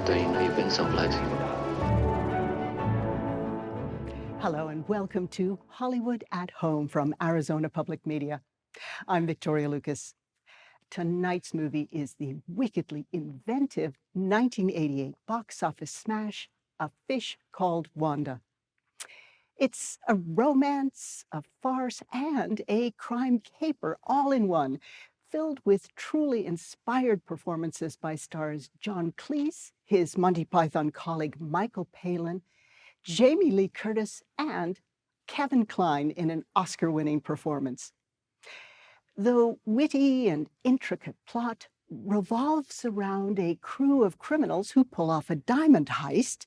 對現女兵受禮。Hello and welcome to Hollywood at Home from Arizona Public Media. I'm Victoria Lucas. Tonight's movie is the wickedly inventive 1988 box office smash, A Fish Called Wanda. It's a romance, a farce, and a crime caper all in one, filled with truly inspired performances by stars John Cleese, his Monty Python colleague Michael Palin, Jamie Lee Curtis, and Kevin Kline in an Oscar-winning performance. The witty and intricate plot revolves around a crew of criminals who pull off a diamond heist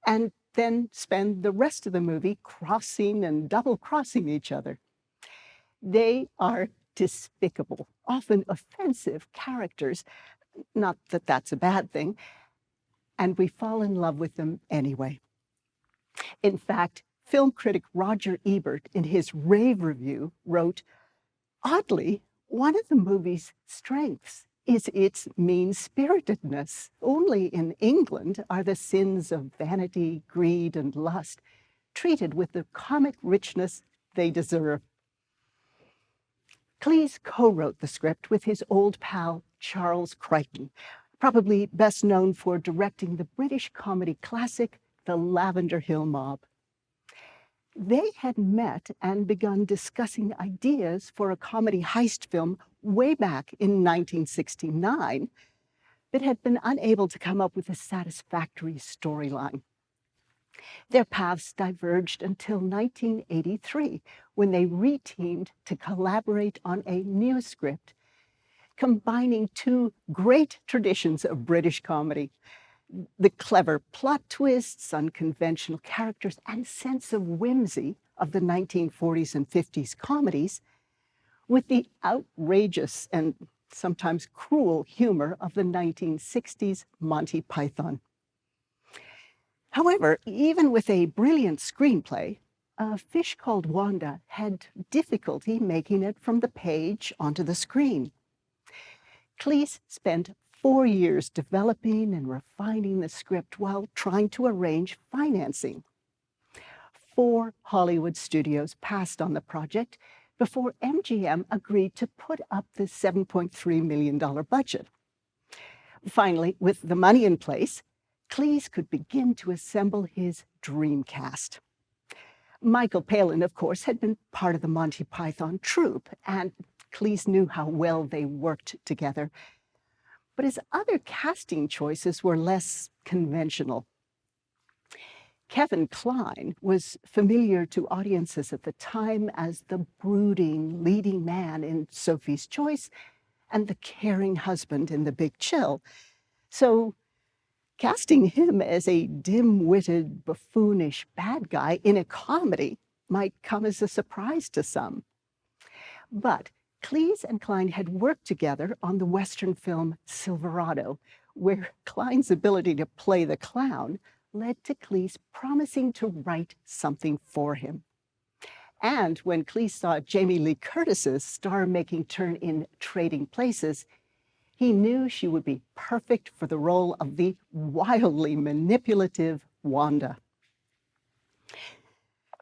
and then spend the rest of the movie crossing and double-crossing each other. They are despicable, often offensive characters. Not that that's a bad thing. And we fall in love with them anyway. In fact, film critic Roger Ebert, in his rave review, wrote, "Oddly, one of the movie's strengths is its mean-spiritedness. Only in England are the sins of vanity, greed, and lust treated with the comic richness they deserve." Cleese co-wrote the script with his old pal Charles Crichton, probably best known for directing the British comedy classic The Lavender Hill Mob. They had met and begun discussing ideas for a comedy heist film way back in 1969, but had been unable to come up with a satisfactory storyline. Their paths diverged until 1983, when they reteamed to collaborate on a new script, combining two great traditions of British comedy: the clever plot twists, unconventional characters, and sense of whimsy of the 1940s and 50s comedies, with the outrageous and sometimes cruel humor of the 1960s Monty Python. However, even with a brilliant screenplay, A Fish Called Wanda had difficulty making it from the page onto the screen. Cleese spent 4 years developing and refining the script while trying to arrange financing. 4 Hollywood studios passed on the project before MGM agreed to put up the $7.3 million budget. Finally, with the money in place, Cleese could begin to assemble his dream cast. Michael Palin, of course, had been part of the Monty Python troupe, and Cleese knew how well they worked together. But his other casting choices were less conventional. Kevin Kline was familiar to audiences at the time as the brooding leading man in Sophie's Choice and the caring husband in The Big Chill. So casting him as a dim-witted, buffoonish bad guy in a comedy might come as a surprise to some. But Cleese and Kline had worked together on the Western film Silverado, where Kline's ability to play the clown led to Cleese promising to write something for him. And when Cleese saw Jamie Lee Curtis's star-making turn in Trading Places, he knew she would be perfect for the role of the wildly manipulative Wanda.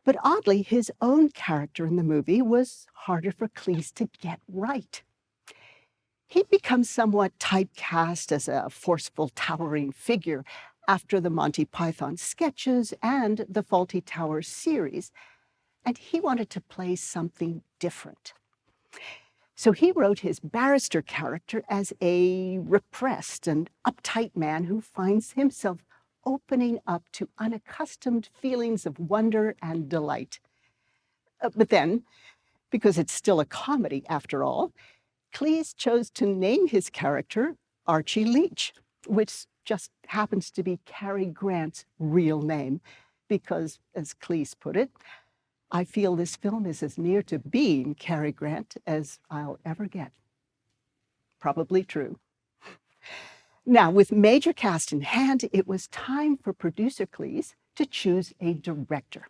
But oddly, his own character in the movie was harder for Cleese to get right. He'd become somewhat typecast as a forceful, towering figure after the Monty Python sketches and the Fawlty Towers series, and he wanted to play something different. So he wrote his barrister character as a repressed and uptight man who finds himself opening up to unaccustomed feelings of wonder and delight. But then, because it's still a comedy after all, Cleese chose to name his character Archie Leach, which just happens to be Cary Grant's real name, because, as Cleese put it, "I feel this film is as near to being Cary Grant as I'll ever get." Probably true. Now, with major cast in hand, it was time for producer Cleese to choose a director.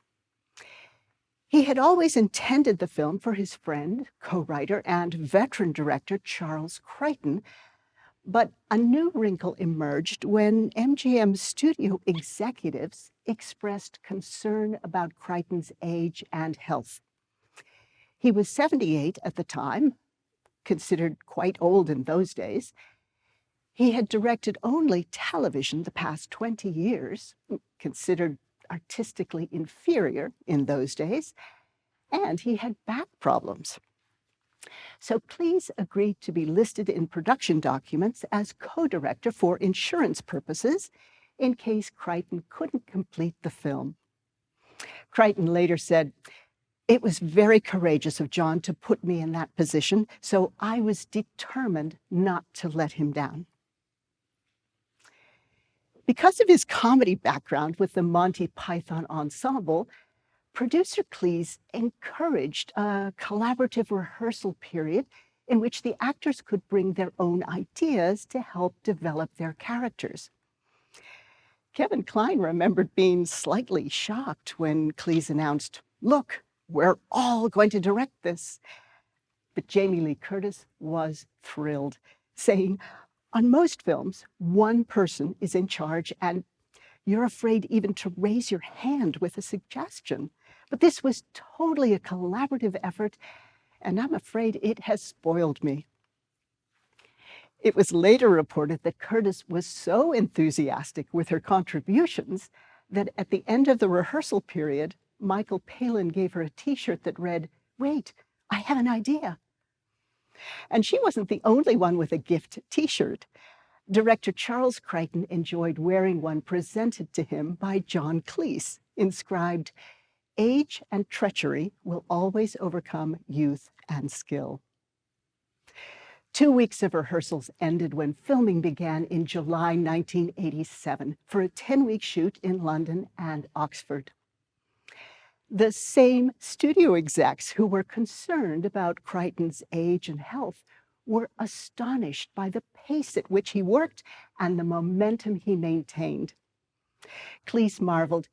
He had always intended the film for his friend, co-writer, and veteran director Charles Crichton, But a new wrinkle emerged when MGM studio executives expressed concern about Crichton's age and health. He was 78 at the time, considered quite old in those days. He had directed only television the past 20 years, considered artistically inferior in those days, and he had back problems. So Cleese agreed to be listed in production documents as co-director for insurance purposes in case Crichton couldn't complete the film. Crichton later said, "It was very courageous of John to put me in that position, so I was determined not to let him down." Because of his comedy background with the Monty Python Ensemble, producer Cleese encouraged a collaborative rehearsal period in which the actors could bring their own ideas to help develop their characters. Kevin Kline remembered being slightly shocked when Cleese announced, "Look, we're all going to direct this." But Jamie Lee Curtis was thrilled, saying, "On most films, one person is in charge and you're afraid even to raise your hand with a suggestion. But this was totally a collaborative effort, and I'm afraid it has spoiled me." It was later reported that Curtis was so enthusiastic with her contributions that at the end of the rehearsal period, Michael Palin gave her a T-shirt that read, "Wait, I have an idea." And she wasn't the only one with a gift T-shirt. Director Charles Crichton enjoyed wearing one presented to him by John Cleese, inscribed, "Age and treachery will always overcome youth and skill." 2 weeks of rehearsals ended when filming began in July 1987 for a 10-week shoot in London and Oxford. The same studio execs who were concerned about Crichton's age and health were astonished by the pace at which he worked and the momentum he maintained. Cleese marveled,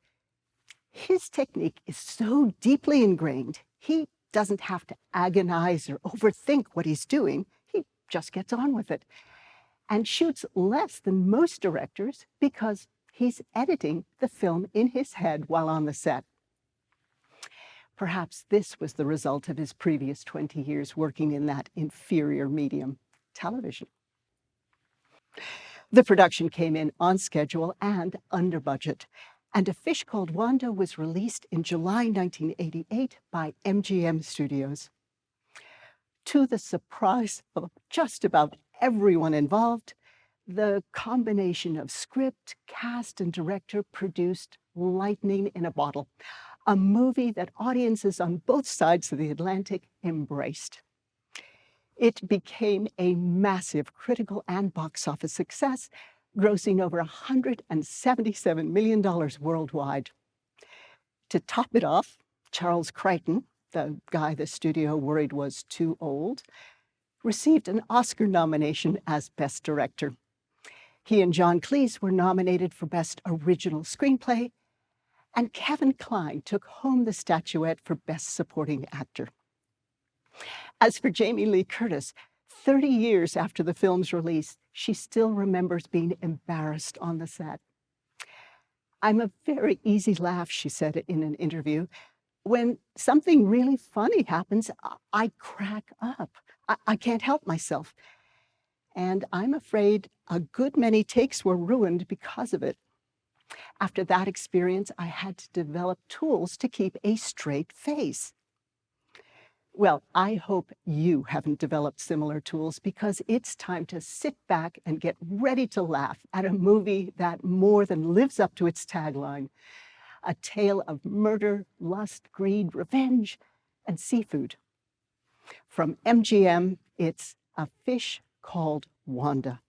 "His technique is so deeply ingrained, he doesn't have to agonize or overthink what he's doing. He just gets on with it and shoots less than most directors because he's editing the film in his head while on the set." Perhaps this was the result of his previous 20 years working in that inferior medium, television. The production came in on schedule and under budget, and A Fish Called Wanda was released in July 1988 by MGM Studios. To the surprise of just about everyone involved, the combination of script, cast, and director produced lightning in a bottle, a movie that audiences on both sides of the Atlantic embraced. It became a massive critical and box office success, grossing over $177 million worldwide. To top it off, Charles Crichton, the guy the studio worried was too old, received an Oscar nomination as Best Director. He and John Cleese were nominated for Best Original Screenplay, and Kevin Kline took home the statuette for Best Supporting Actor. As for Jamie Lee Curtis, 30 years after the film's release, she still remembers being embarrassed on the set. "I'm a very easy laugh," she said in an interview. "When something really funny happens, I crack up. I can't help myself. And I'm afraid a good many takes were ruined because of it. After that experience, I had to develop tools to keep a straight face." Well, I hope you haven't developed similar tools, because it's time to sit back and get ready to laugh at a movie that more than lives up to its tagline, a tale of murder, lust, greed, revenge, and seafood. From MGM, it's A Fish Called Wanda.